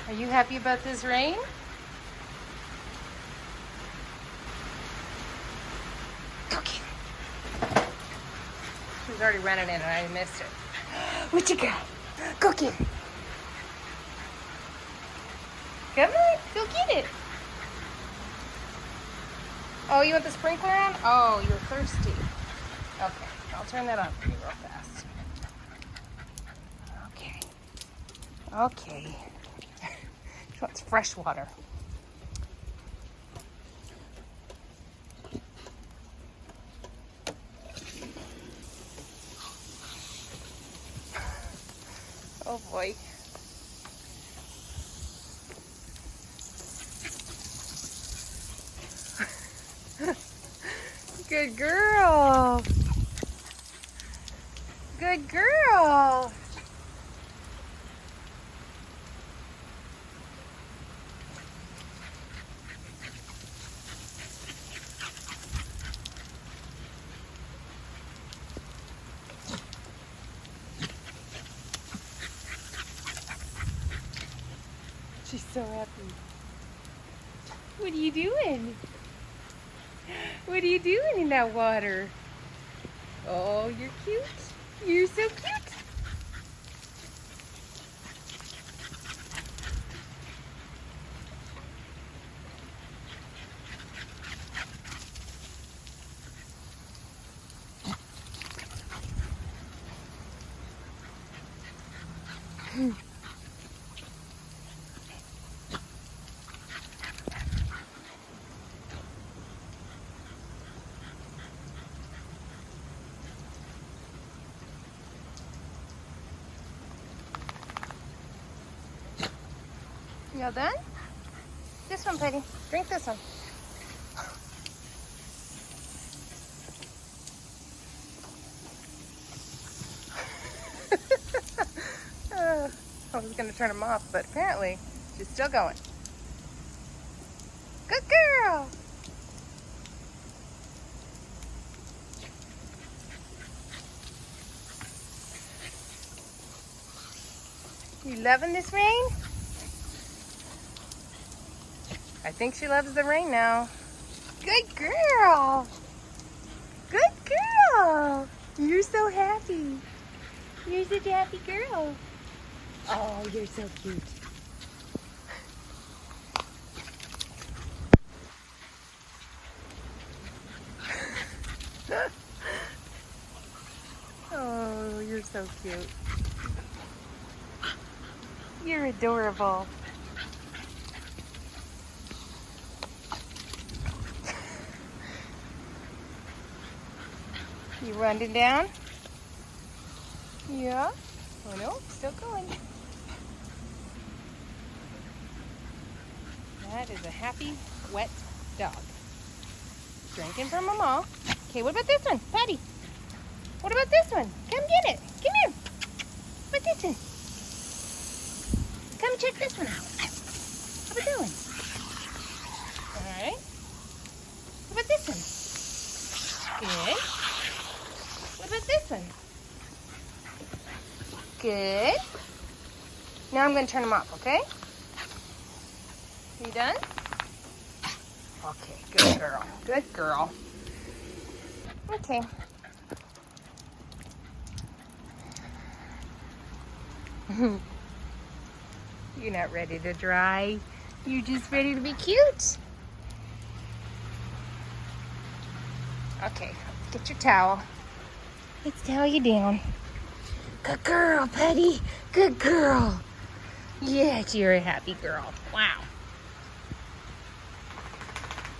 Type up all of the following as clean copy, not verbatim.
Are you happy about this rain? Cookie. She's already running in and I missed it. What you got? Cookie. Come on, go get it. Oh, you want the sprinkler on? Oh, you're thirsty. Okay, I'll turn that on for you real fast. Okay. Okay. She wants fresh water. Oh boy. Good girl. Good girl. She's so happy. What are you doing? What are you doing in that water? Oh, you're cute. You're so cute. You all done? This one, Puddy. Drink this one. I was going to turn them off, but apparently she's still going. Good girl. You loving this rain? I think she loves the rain now. Good girl. Good girl. You're so happy. You're such a happy girl. Oh, you're so cute. Oh, you're so cute. You're adorable. You running down? Yeah? Oh no, still going. That is a happy, wet dog. Drinking from Mama. Okay, what about this one? Puddy. What about this one? Come get it. Come here. What about this one? Come check this one out. How about that one? Alright. What about this one? Good. What about this one? Good. Now I'm going to turn them off, okay? You done? Okay, good girl. Good girl. Okay. You're not ready to dry. You're just ready to be cute. Okay, get your towel. Let's towel you down. Good girl, Puddy. Good girl. Yes, you're a happy girl. Wow.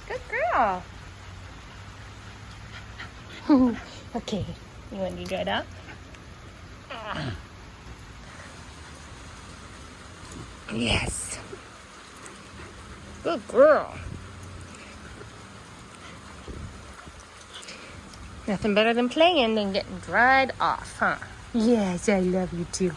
Good girl. Okay, you want to get up? Yes. Good girl. Nothing better than playing than getting dried off, huh? Yes, I love you too.